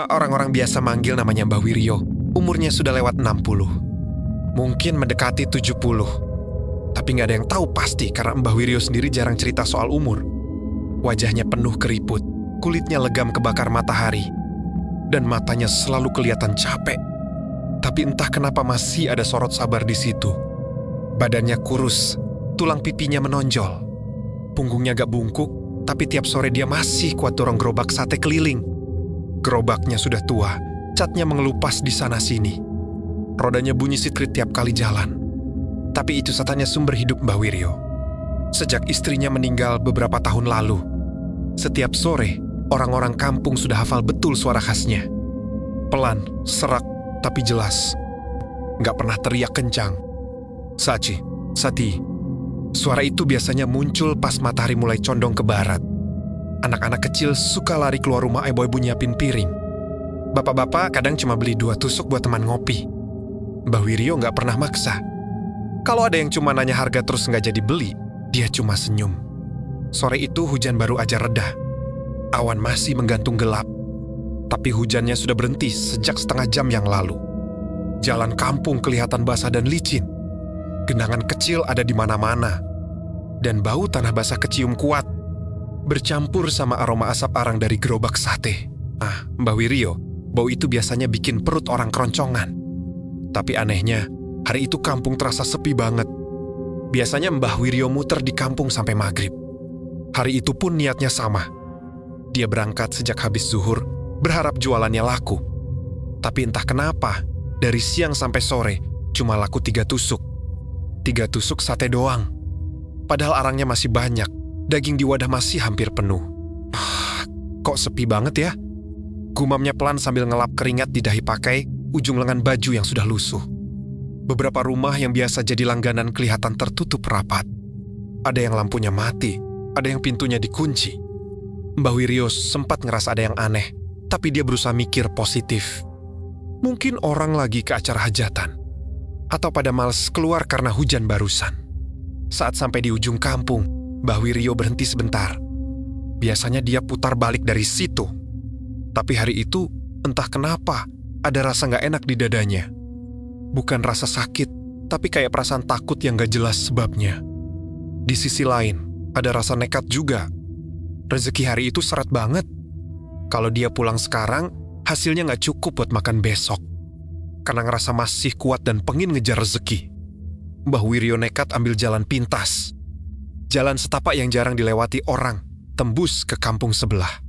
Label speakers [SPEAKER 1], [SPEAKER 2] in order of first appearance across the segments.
[SPEAKER 1] Orang-orang biasa manggil namanya Mbah Wiryo. Umurnya sudah lewat 60. Mungkin mendekati 70. Tapi nggak ada yang tahu pasti karena Mbah Wiryo sendiri jarang cerita soal umur. Wajahnya penuh keriput, kulitnya legam kebakar matahari, dan matanya selalu kelihatan capek. Tapi entah kenapa masih ada sorot sabar di situ. Badannya kurus, tulang pipinya menonjol. Punggungnya gak bungkuk, tapi tiap sore dia masih kuat dorong gerobak sate keliling. Gerobaknya sudah tua, catnya mengelupas di sana-sini. Rodanya bunyi sitrit tiap kali jalan. Tapi itu katanya sumber hidup Mbah Wiryo. Sejak istrinya meninggal beberapa tahun lalu, setiap sore, orang-orang kampung sudah hafal betul suara khasnya. Pelan, serak, tapi jelas. Gak pernah teriak kencang. Saci, Sati. Suara itu biasanya muncul pas matahari mulai condong ke barat. Anak-anak kecil suka lari keluar rumah ibu-ibu nyiapin piring. Bapak-bapak kadang cuma beli 2 tusuk buat teman ngopi. Mbah Wiryo gak pernah maksa. Kalau ada yang cuma nanya harga terus gak jadi beli, dia cuma senyum. Sore itu hujan baru aja reda. Awan masih menggantung gelap. Tapi hujannya sudah berhenti sejak setengah jam yang lalu. Jalan kampung kelihatan basah dan licin. Genangan kecil ada di mana-mana. Dan bau tanah basah kecium kuat, bercampur sama aroma asap arang dari gerobak sate. Mbah Wiryo, bau itu biasanya bikin perut orang keroncongan. Tapi anehnya, hari itu kampung terasa sepi banget. Biasanya Mbah Wiryo muter di kampung sampai maghrib. Hari itu pun niatnya sama. Dia berangkat sejak habis zuhur, berharap jualannya laku. Tapi entah kenapa, dari siang sampai sore, cuma laku 3 tusuk. 3 tusuk sate doang. Padahal arangnya masih banyak, daging di wadah masih hampir penuh. Kok sepi banget ya? Gumamnya pelan sambil ngelap keringat di dahi pakai ujung lengan baju yang sudah lusuh. Beberapa rumah yang biasa jadi langganan kelihatan tertutup rapat. Ada yang lampunya mati, ada yang pintunya dikunci. Mbah Wiryo sempat ngerasa ada yang aneh, tapi dia berusaha mikir positif. Mungkin orang lagi ke acara hajatan, atau pada males keluar karena hujan barusan. Saat sampai di ujung kampung, Mbah Wiryo berhenti sebentar. Biasanya dia putar balik dari situ. Tapi hari itu, entah kenapa, ada rasa gak enak di dadanya. Bukan rasa sakit, tapi kayak perasaan takut yang gak jelas sebabnya. Di sisi lain, ada rasa nekat juga. Rezeki hari itu seret banget. Kalau dia pulang sekarang, hasilnya gak cukup buat makan besok. Karena ngerasa masih kuat dan pengen ngejar rezeki, Mbah Wiryo nekat ambil jalan pintas. Jalan setapak yang jarang dilewati orang, tembus ke kampung sebelah.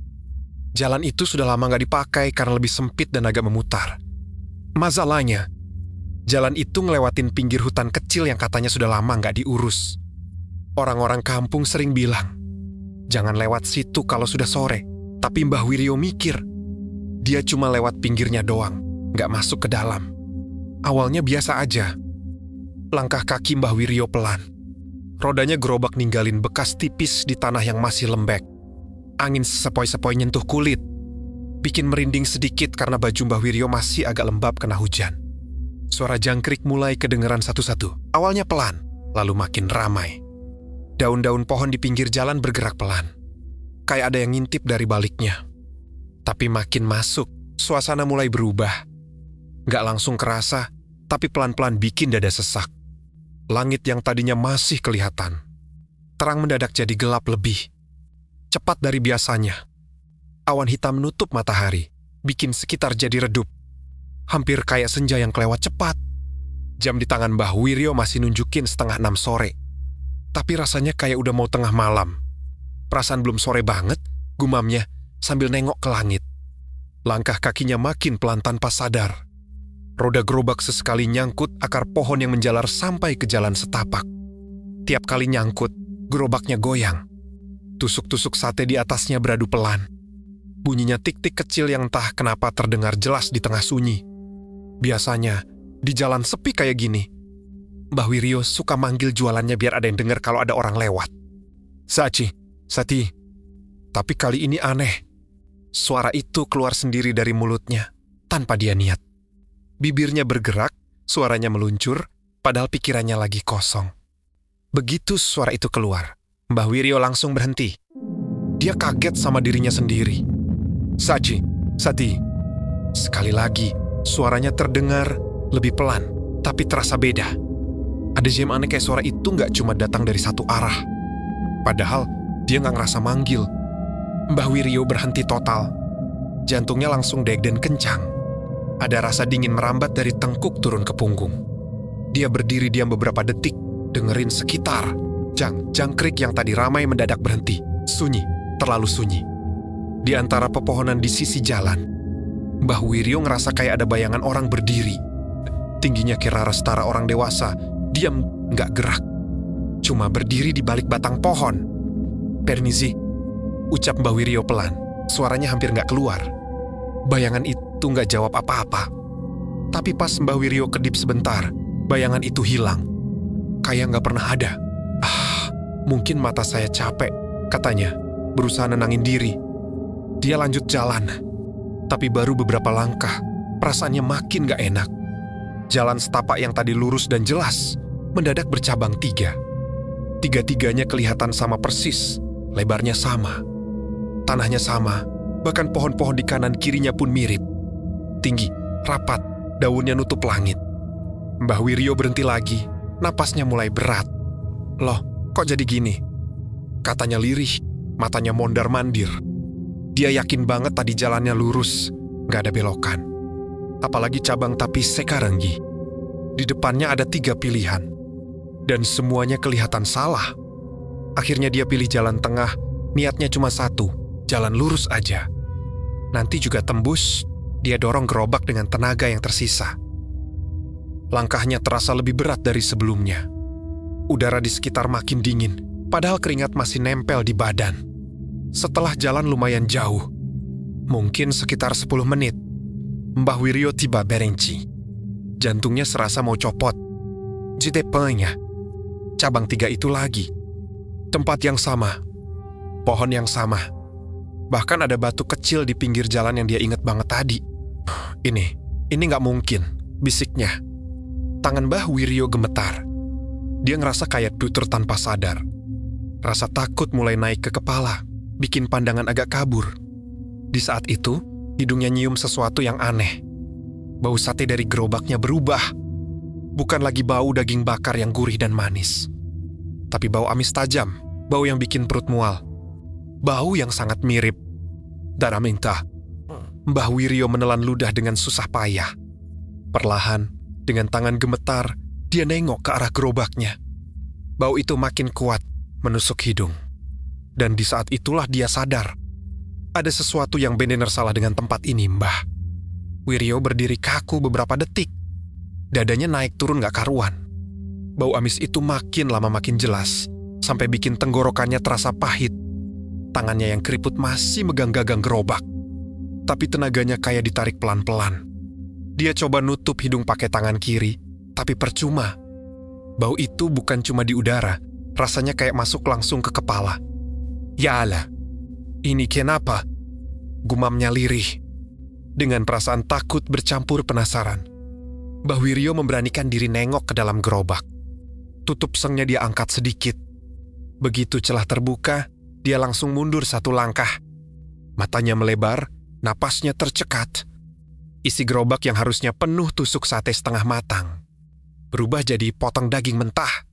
[SPEAKER 1] Jalan itu sudah lama gak dipakai karena lebih sempit dan agak memutar. Masalahnya, jalan itu ngelewatin pinggir hutan kecil yang katanya sudah lama gak diurus. Orang-orang kampung sering bilang, jangan lewat situ kalau sudah sore. Tapi Mbah Wiryo mikir, dia cuma lewat pinggirnya doang, gak masuk ke dalam. Awalnya biasa aja. Langkah kaki Mbah Wiryo pelan. Rodanya gerobak ninggalin bekas tipis di tanah yang masih lembek. Angin sepoi-sepoi nyentuh kulit, bikin merinding sedikit karena baju Mbah Wiryo masih agak lembab kena hujan. Suara jangkrik mulai kedengeran satu-satu. Awalnya pelan, lalu makin ramai. Daun-daun pohon di pinggir jalan bergerak pelan. Kayak ada yang ngintip dari baliknya. Tapi makin masuk, suasana mulai berubah. Gak langsung kerasa, tapi pelan-pelan bikin dada sesak. Langit yang tadinya masih kelihatan, terang mendadak jadi gelap lebih. Cepat dari biasanya. Awan hitam menutup matahari, bikin sekitar jadi redup. Hampir kayak senja yang kelewat cepat. Jam di tangan Mbah Wiryo masih nunjukin 5:30 sore. Tapi rasanya kayak udah mau tengah malam. Perasaan belum sore banget, gumamnya sambil nengok ke langit. Langkah kakinya makin pelan tanpa sadar. Roda gerobak sesekali nyangkut akar pohon yang menjalar sampai ke jalan setapak. Tiap kali nyangkut, gerobaknya goyang. Tusuk-tusuk sate di atasnya beradu pelan. Bunyinya tik-tik kecil yang entah kenapa terdengar jelas di tengah sunyi. Biasanya, di jalan sepi kayak gini, Mbah Wiryo suka manggil jualannya biar ada yang dengar kalau ada orang lewat. Saci, Sati. Tapi kali ini aneh. Suara itu keluar sendiri dari mulutnya, tanpa dia niat. Bibirnya bergerak, suaranya meluncur, padahal pikirannya lagi kosong. Begitu suara itu keluar, Mbah Wiryo langsung berhenti. Dia kaget sama dirinya sendiri. Saci, Sati, Sekali lagi, suaranya terdengar lebih pelan, tapi terasa beda. Ada jam aneh kayak suara itu nggak cuma datang dari satu arah. Padahal dia nggak ngerasa manggil. Mbah Wiryo berhenti total. Jantungnya langsung deg dan kencang. Ada rasa dingin merambat dari tengkuk turun ke punggung. Dia berdiri diam beberapa detik, dengerin sekitar. Jangkrik yang tadi ramai mendadak berhenti. Sunyi, terlalu sunyi. Di antara pepohonan di sisi jalan, Mbah Wiryo ngerasa kayak ada bayangan orang berdiri. Tingginya kira setara orang dewasa, diam nggak gerak. Cuma berdiri di balik batang pohon. "Permisi," ucap Mbah Wiryo pelan. Suaranya hampir nggak keluar. Bayangan itu nggak jawab apa-apa. Tapi pas Mbah Wiryo kedip sebentar, bayangan itu hilang. Kayak nggak pernah ada. Mungkin mata saya capek, katanya, berusaha nenangin diri. Dia lanjut jalan. Tapi baru beberapa langkah, perasaannya makin gak enak. Jalan setapak yang tadi lurus dan jelas, mendadak bercabang 3. Tiga-tiganya kelihatan sama persis, lebarnya sama. Tanahnya sama, bahkan pohon-pohon di kanan kirinya pun mirip. Tinggi, rapat, daunnya nutup langit. Mbah Wiryo berhenti lagi, napasnya mulai berat. "Loh, kok jadi gini?" Katanya lirih, matanya mondar-mandir. Dia yakin banget tadi jalannya lurus, gak ada belokan. Apalagi cabang tapi sekaranggi. Di depannya ada 3 pilihan. Dan semuanya kelihatan salah. Akhirnya dia pilih jalan tengah, niatnya cuma satu, jalan lurus aja. Nanti juga tembus, dia dorong gerobak dengan tenaga yang tersisa. Langkahnya terasa lebih berat dari sebelumnya. Udara di sekitar makin dingin, padahal keringat masih nempel di badan. Setelah jalan lumayan jauh, mungkin sekitar 10 menit, Mbah Wiryo tiba Berengci. Jantungnya serasa mau copot. Jitepenya, cabang 3 itu lagi. Tempat yang sama, pohon yang sama. Bahkan ada batu kecil di pinggir jalan yang dia ingat banget tadi. Ini nggak mungkin, bisiknya. Tangan Mbah Wiryo gemetar. Dia ngerasa kayak dutur tanpa sadar. Rasa takut mulai naik ke kepala, bikin pandangan agak kabur. Di saat itu, hidungnya nyium sesuatu yang aneh. Bau sate dari gerobaknya berubah. Bukan lagi bau daging bakar yang gurih dan manis. Tapi bau amis tajam, bau yang bikin perut mual. Bau yang sangat mirip. Darah minta. Mbah Wiryo menelan ludah dengan susah payah. Perlahan, dengan tangan gemetar, dia nengok ke arah gerobaknya. Bau itu makin kuat, menusuk hidung. Dan di saat itulah dia sadar. Ada sesuatu yang bener salah dengan tempat ini, Mbah. Wiryo berdiri kaku beberapa detik. Dadanya naik turun gak karuan. Bau amis itu makin lama makin jelas, sampai bikin tenggorokannya terasa pahit. Tangannya yang keriput masih megang gagang gerobak. Tapi tenaganya kayak ditarik pelan-pelan. Dia coba nutup hidung pakai tangan kiri, tapi percuma. Bau itu bukan cuma di udara, rasanya kayak masuk langsung ke kepala. "Yalah, ini kenapa?" gumamnya lirih. Dengan perasaan takut bercampur penasaran, Mbah Wiryo memberanikan diri nengok ke dalam gerobak. Tutup sengnya dia angkat sedikit. Begitu celah terbuka, dia langsung mundur 1 langkah. Matanya melebar, napasnya tercekat. Isi gerobak yang harusnya penuh tusuk sate setengah matang berubah jadi potong daging mentah.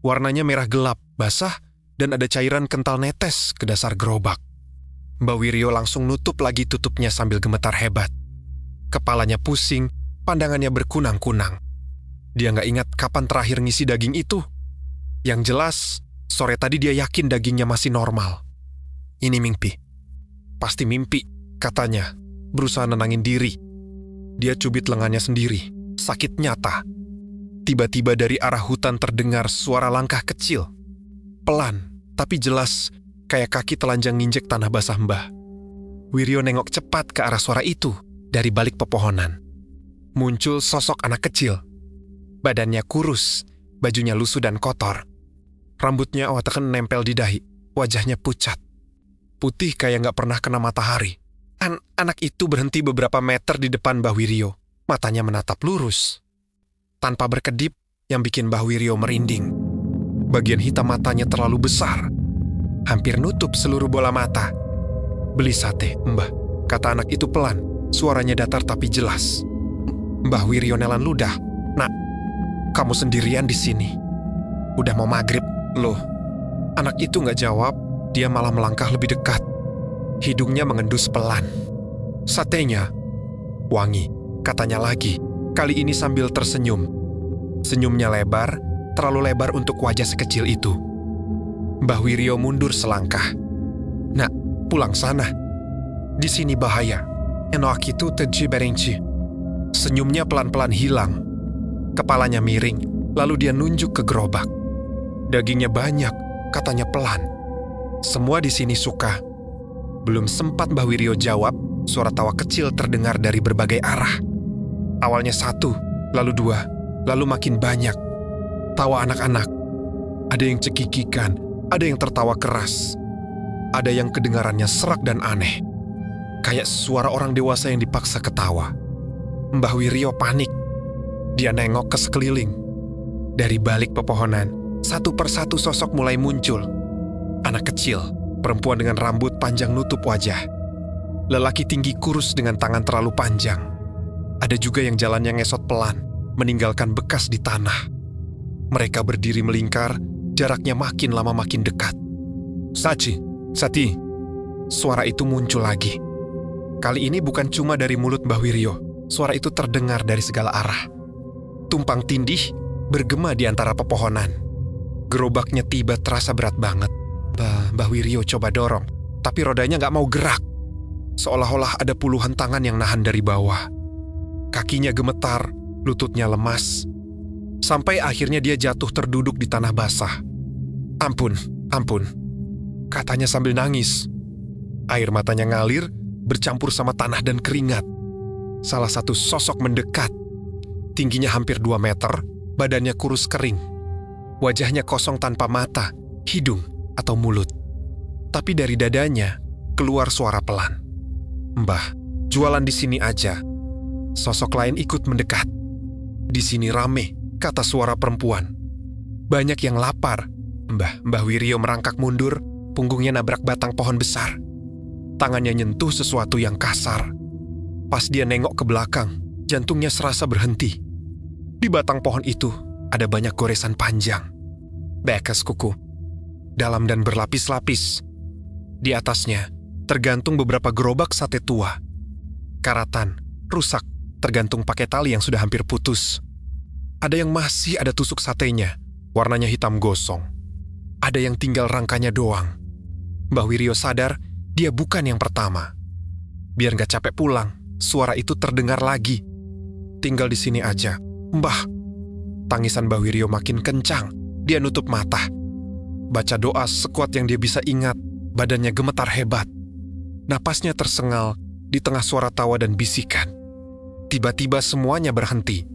[SPEAKER 1] Warnanya merah gelap, basah, dan ada cairan kental netes ke dasar gerobak. Mbah Wiryo langsung nutup lagi tutupnya sambil gemetar hebat. Kepalanya pusing, pandangannya berkunang-kunang. Dia nggak ingat kapan terakhir ngisi daging itu. Yang jelas, sore tadi dia yakin dagingnya masih normal. Ini mimpi. Pasti mimpi, katanya, berusaha nenangin diri. Dia cubit lengannya sendiri, sakit nyata. Tiba-tiba dari arah hutan terdengar suara langkah kecil. Pelan, tapi jelas, kayak kaki telanjang nginjek tanah basah Mbah. Wiryo nengok cepat ke arah suara itu, dari balik pepohonan. Muncul sosok anak kecil. Badannya kurus, bajunya lusuh dan kotor. Rambutnya awatakan nempel di dahi, wajahnya pucat. Putih kayak gak pernah kena matahari. Anak itu berhenti beberapa meter di depan Mbah Wiryo. Matanya menatap lurus. Tanpa berkedip, yang bikin Mbah Wiryo merinding. Bagian hitam matanya terlalu besar. Hampir nutup seluruh bola mata. "Beli sate, Mbah," kata anak itu pelan. Suaranya datar tapi jelas. Mbah Wiryo nelan ludah. "Nak, kamu sendirian di sini. Udah mau maghrib, loh." Anak itu nggak jawab, dia malah melangkah lebih dekat. Hidungnya mengendus pelan. "Satenya wangi," katanya lagi, kali ini sambil tersenyum. Senyumnya lebar, terlalu lebar untuk wajah sekecil itu. Mbah Wiryo mundur selangkah. "Nak, pulang sana. Di sini bahaya. Enak itu terji berenci." Senyumnya pelan-pelan hilang. Kepalanya miring, lalu dia nunjuk ke gerobak. "Dagingnya banyak," katanya pelan. "Semua di sini suka." Belum sempat Mbah Wiryo jawab, suara tawa kecil terdengar dari berbagai arah. Awalnya 1, lalu 2, lalu makin banyak. Tawa anak-anak. Ada yang cekikikan, ada yang tertawa keras. Ada yang kedengarannya serak dan aneh. Kayak suara orang dewasa yang dipaksa ketawa. Mbah Wiryo panik. Dia nengok ke sekeliling. Dari balik pepohonan, satu persatu sosok mulai muncul. Anak kecil, perempuan dengan rambut panjang nutup wajah. Lelaki tinggi kurus dengan tangan terlalu panjang. Ada juga yang jalannya ngesot pelan, meninggalkan bekas di tanah. Mereka berdiri melingkar, jaraknya makin lama makin dekat. Sati. Suara itu muncul lagi. Kali ini bukan cuma dari mulut Mbah Wiryo, suara itu terdengar dari segala arah. Tumpang tindih bergema di antara pepohonan. Gerobaknya tiba terasa berat banget. Mbah Wiryo coba dorong, tapi rodanya nggak mau gerak. Seolah-olah ada puluhan tangan yang nahan dari bawah. Kakinya gemetar, lututnya lemas. Sampai akhirnya dia jatuh terduduk di tanah basah. Ampun, katanya sambil nangis. Air matanya ngalir, bercampur sama tanah dan keringat. Salah satu sosok mendekat. Tingginya hampir 2 meter, badannya kurus kering. Wajahnya kosong tanpa mata, hidung, atau mulut. Tapi dari dadanya, keluar suara pelan. "Mbah, jualan di sini aja." Sosok lain ikut mendekat. "Di sini rame," kata suara perempuan. "Banyak yang lapar." Mbah Wiryo merangkak mundur, punggungnya nabrak batang pohon besar. Tangannya nyentuh sesuatu yang kasar. Pas dia nengok ke belakang, jantungnya serasa berhenti. Di batang pohon itu ada banyak goresan panjang. Bekas kuku. Dalam dan berlapis-lapis. Di atasnya tergantung beberapa gerobak sate tua. Karatan, rusak, tergantung pakai tali yang sudah hampir putus. Ada yang masih ada tusuk satenya, warnanya hitam gosong. Ada yang tinggal rangkanya doang. Mbah Wiryo sadar dia bukan yang pertama. Biar gak capek pulang, suara itu terdengar lagi. "Tinggal di sini aja, Mbah." Tangisan Mbah Wiryo makin kencang, dia nutup mata. Baca doa sekuat yang dia bisa ingat, badannya gemetar hebat. Napasnya tersengal di tengah suara tawa dan bisikan. Tiba-tiba semuanya berhenti.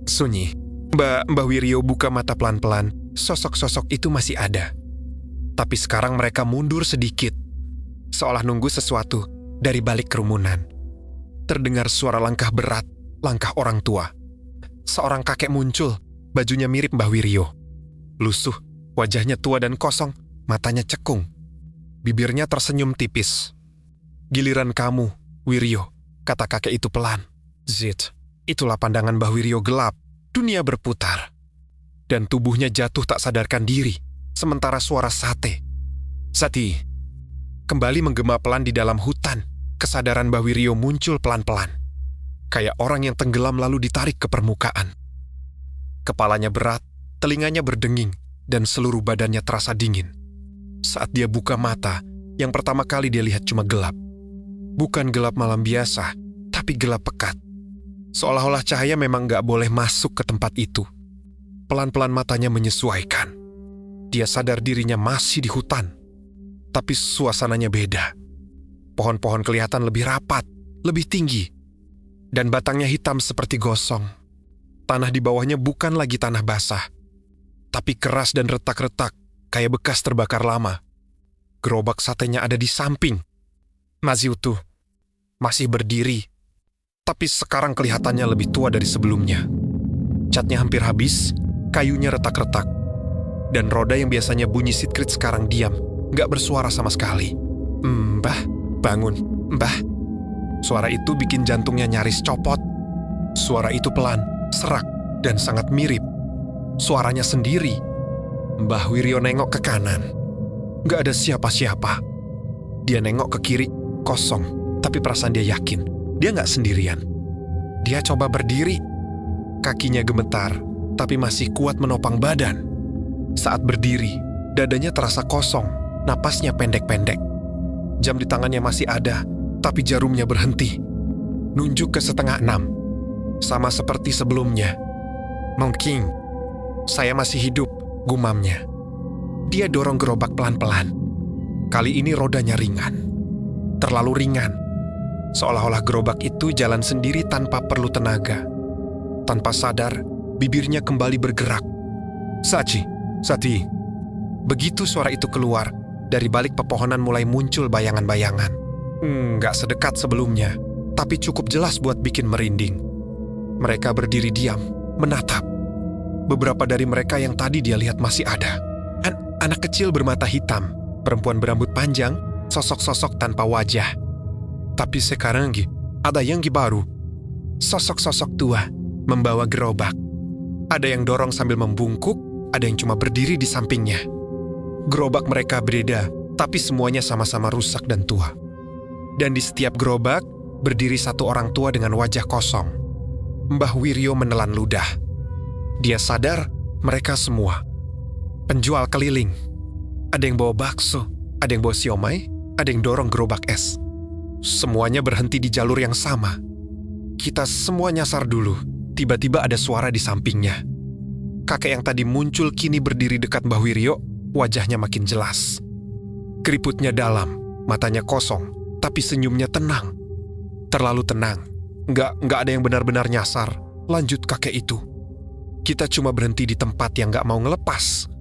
[SPEAKER 1] Sunyi. Mbah Wiryo buka mata pelan-pelan, sosok-sosok itu masih ada. Tapi sekarang mereka mundur sedikit, seolah nunggu sesuatu dari balik kerumunan. Terdengar suara langkah berat, langkah orang tua. Seorang kakek muncul, bajunya mirip Mbah Wiryo. Lusuh, wajahnya tua dan kosong, matanya cekung. Bibirnya tersenyum tipis. "Giliran kamu, Wiryo," kata kakek itu pelan. Zit, itulah pandangan Mbah Wiryo gelap. Dunia berputar. Dan tubuhnya jatuh tak sadarkan diri, sementara suara sate. "Sati." Kembali menggema pelan di dalam hutan, kesadaran Mbah Wiryo muncul pelan-pelan. Kayak orang yang tenggelam lalu ditarik ke permukaan. Kepalanya berat, telinganya berdenging, dan seluruh badannya terasa dingin. Saat dia buka mata, yang pertama kali dia lihat cuma gelap. Bukan gelap malam biasa, tapi gelap pekat. Seolah-olah cahaya memang gak boleh masuk ke tempat itu. Pelan-pelan matanya menyesuaikan. Dia sadar dirinya masih di hutan. Tapi suasananya beda. Pohon-pohon kelihatan lebih rapat, lebih tinggi. Dan batangnya hitam seperti gosong. Tanah di bawahnya bukan lagi tanah basah, tapi keras dan retak-retak, kayak bekas terbakar lama. Gerobak satenya ada di samping. Masih utuh, masih berdiri. Tapi sekarang kelihatannya lebih tua dari sebelumnya. Catnya hampir habis, kayunya retak-retak. Dan roda yang biasanya bunyi sitkrit sekarang diam, gak bersuara sama sekali. "Mbah, bangun, Mbah." Suara itu bikin jantungnya nyaris copot. Suara itu pelan, serak, dan sangat mirip. Suaranya sendiri. Mbah Wiryo nengok ke kanan. Gak ada siapa-siapa. Dia nengok ke kiri, kosong. Tapi perasaan dia yakin, dia gak sendirian. Dia coba berdiri. Kakinya gemetar, tapi masih kuat menopang badan. Saat berdiri, dadanya terasa kosong, napasnya pendek-pendek. Jam di tangannya masih ada, tapi jarumnya berhenti. Nunjuk ke 5:30. Sama seperti sebelumnya. Mungkin saya masih hidup, gumamnya. Dia dorong gerobak pelan-pelan. Kali ini rodanya ringan. Terlalu ringan. Seolah-olah gerobak itu jalan sendiri tanpa perlu tenaga. Tanpa sadar, bibirnya kembali bergerak. Sati. Begitu suara itu keluar, dari balik pepohonan mulai muncul bayangan-bayangan. Nggak sedekat sebelumnya, tapi cukup jelas buat bikin merinding. Mereka berdiri diam, menatap. Beberapa dari mereka yang tadi dia lihat masih ada. Anak kecil bermata hitam, perempuan berambut panjang, sosok-sosok tanpa wajah. Tapi sekarang ada yang baru. Sosok-sosok tua, membawa gerobak. Ada yang dorong sambil membungkuk, ada yang cuma berdiri di sampingnya. Gerobak mereka beda, tapi semuanya sama-sama rusak dan tua. Dan di setiap gerobak, berdiri satu orang tua dengan wajah kosong. Mbah Wiryo menelan ludah. Dia sadar mereka semua penjual keliling. Ada yang bawa bakso, ada yang bawa siomay, ada yang dorong gerobak es. Semuanya berhenti di jalur yang sama. Kita semua nyasar dulu. Tiba-tiba ada suara di sampingnya. Kakek yang tadi muncul kini berdiri dekat Mbah Wiryo, wajahnya makin jelas. Keriputnya dalam, matanya kosong, tapi senyumnya tenang. Terlalu tenang. Nggak ada yang benar-benar nyasar. Lanjut kakek itu. Kita cuma berhenti di tempat yang nggak mau ngelepas.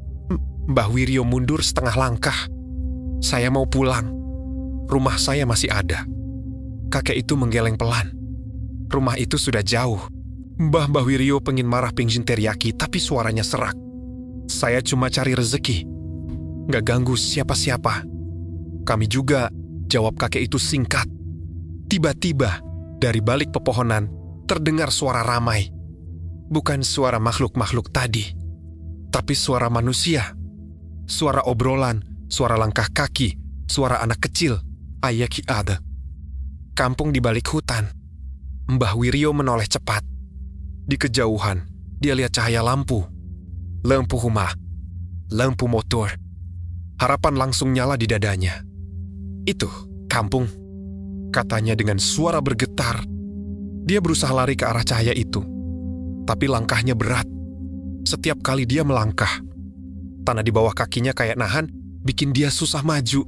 [SPEAKER 1] Mbah Wiryo mundur setengah langkah. Saya mau pulang. Rumah saya masih ada. Kakek itu menggeleng pelan. Rumah itu sudah jauh. Mbah Wiryo pengen marah pingin teriaki, tapi suaranya serak. Saya cuma cari rezeki. Nggak ganggu siapa-siapa. Kami juga, jawab kakek itu singkat. Tiba-tiba, dari balik pepohonan, terdengar suara ramai. Bukan suara makhluk-makhluk tadi, tapi suara manusia. Suara obrolan, suara langkah kaki, suara anak kecil. Ayaki ada. Kampung di balik hutan. Mbah Wiryo menoleh cepat. Di kejauhan, dia lihat cahaya lampu. Lampu rumah. Lampu motor. Harapan langsung nyala di dadanya. Itu, kampung. Katanya dengan suara bergetar. Dia berusaha lari ke arah cahaya itu. Tapi langkahnya berat. Setiap kali dia melangkah, tanah di bawah kakinya kayak nahan, bikin dia susah maju.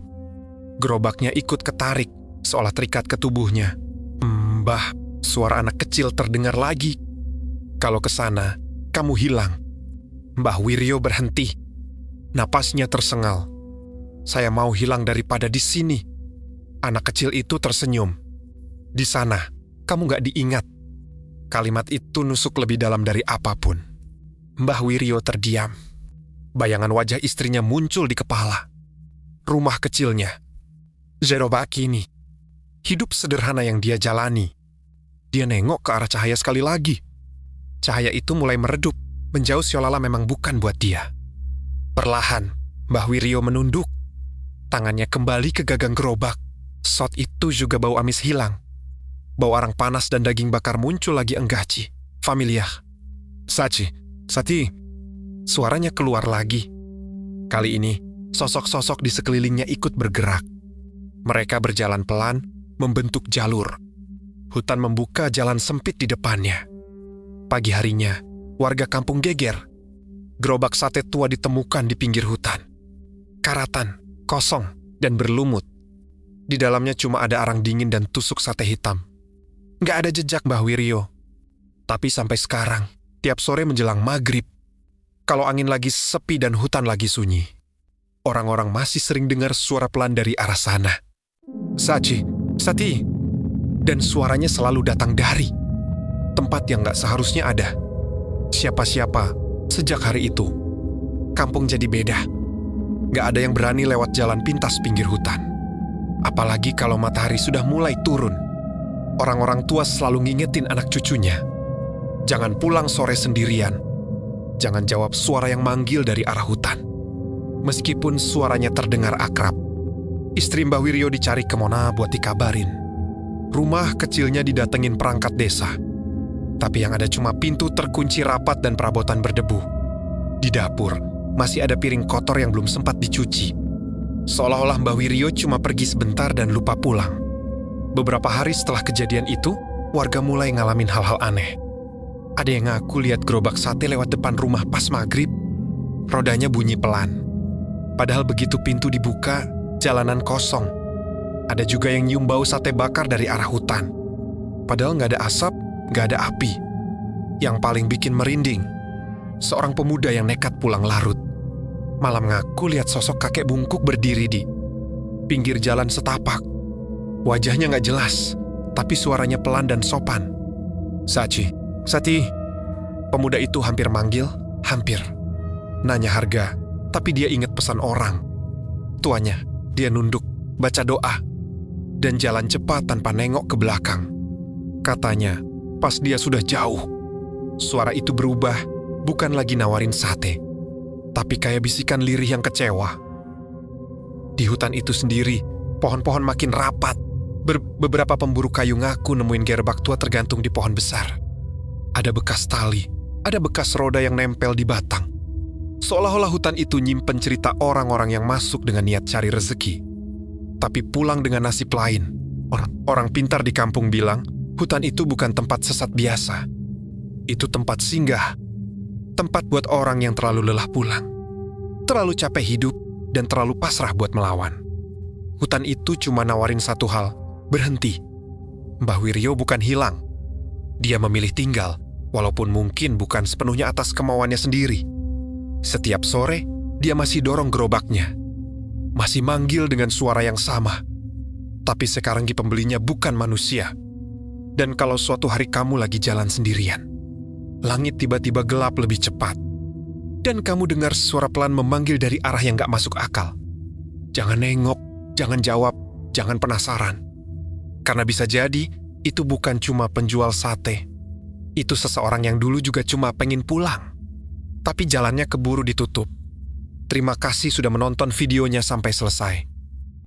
[SPEAKER 1] Gerobaknya ikut ketarik, seolah terikat ke tubuhnya. Mbah, suara anak kecil terdengar lagi. Kalau ke sana, kamu hilang. Mbah Wiryo berhenti. Napasnya tersengal. Saya mau hilang daripada di sini. Anak kecil itu tersenyum. Di sana, kamu gak diingat. Kalimat itu nusuk lebih dalam dari apapun. Mbah Wiryo terdiam. Bayangan wajah istrinya muncul di kepala. Rumah kecilnya. Gerobak ini. Hidup sederhana yang dia jalani. Dia nengok ke arah cahaya sekali lagi. Cahaya itu mulai meredup, menjauh seolah-olah memang bukan buat dia. Perlahan, Mbah Wiryo menunduk. Tangannya kembali ke gagang gerobak. Shot itu juga bau amis hilang. Bau arang panas dan daging bakar muncul lagi enggaci. Familiar. Sati. Suaranya keluar lagi. Kali ini, sosok-sosok di sekelilingnya ikut bergerak. Mereka berjalan pelan, membentuk jalur. Hutan membuka jalan sempit di depannya. Pagi harinya, warga kampung geger. Gerobak sate tua ditemukan di pinggir hutan. Karatan, kosong, dan berlumut. Di dalamnya cuma ada arang dingin dan tusuk sate hitam. Nggak ada jejak Mbah Wiryo. Tapi sampai sekarang, tiap sore menjelang maghrib, kalau angin lagi sepi dan hutan lagi sunyi, orang-orang masih sering dengar suara pelan dari arah sana. Sati. Dan suaranya selalu datang dari tempat yang nggak seharusnya ada. Siapa-siapa sejak hari itu, kampung jadi beda. Nggak ada yang berani lewat jalan pintas pinggir hutan. Apalagi kalau matahari sudah mulai turun. Orang-orang tua selalu ngingetin anak cucunya. Jangan pulang sore sendirian. Jangan jawab suara yang manggil dari arah hutan. Meskipun suaranya terdengar akrab. Istri Mbah Wiryo dicari ke Mona buat dikabarin. Rumah kecilnya didatengin perangkat desa. Tapi yang ada cuma pintu terkunci rapat dan perabotan berdebu. Di dapur, masih ada piring kotor yang belum sempat dicuci. Seolah-olah Mbah Wiryo cuma pergi sebentar dan lupa pulang. Beberapa hari setelah kejadian itu, warga mulai ngalamin hal-hal aneh. Ada yang ngaku lihat gerobak sate lewat depan rumah pas maghrib. Rodanya bunyi pelan. Padahal begitu pintu dibuka, jalanan kosong. Ada juga yang nyium bau sate bakar dari arah hutan. Padahal nggak ada asap, nggak ada api. Yang paling bikin merinding, seorang pemuda yang nekat pulang larut. Malam ngaku lihat sosok kakek bungkuk berdiri di pinggir jalan setapak. Wajahnya nggak jelas, tapi suaranya pelan dan sopan. Sati. Pemuda itu hampir manggil, hampir. Nanya harga, tapi dia ingat pesan orang. Tuanya, dia nunduk, baca doa, dan jalan cepat tanpa nengok ke belakang. Katanya, pas dia sudah jauh, suara itu berubah, bukan lagi nawarin sate, tapi kayak bisikan lirih yang kecewa. Di hutan itu sendiri, pohon-pohon makin rapat. Beberapa pemburu kayu ngaku nemuin gerbak tua tergantung di pohon besar. Ada bekas tali, ada bekas roda yang nempel di batang. Seolah-olah hutan itu nyimpen cerita orang-orang yang masuk dengan niat cari rezeki, tapi pulang dengan nasib lain. Orang pintar di kampung bilang, hutan itu bukan tempat sesat biasa. Itu tempat singgah, tempat buat orang yang terlalu lelah pulang, terlalu capek hidup, dan terlalu pasrah buat melawan. Hutan itu cuma nawarin satu hal, berhenti. Mbah Wiryo bukan hilang. Dia memilih tinggal, walaupun mungkin bukan sepenuhnya atas kemauannya sendiri. Setiap sore, dia masih dorong gerobaknya. Masih manggil dengan suara yang sama. Tapi sekarang pembelinya bukan manusia. Dan kalau suatu hari kamu lagi jalan sendirian, langit tiba-tiba gelap lebih cepat. Dan kamu dengar suara pelan memanggil dari arah yang gak masuk akal. Jangan nengok, jangan jawab, jangan penasaran. Karena bisa jadi, itu bukan cuma penjual sate. Itu seseorang yang dulu juga cuma pengen pulang. Tapi jalannya keburu ditutup. Terima kasih sudah menonton videonya sampai selesai.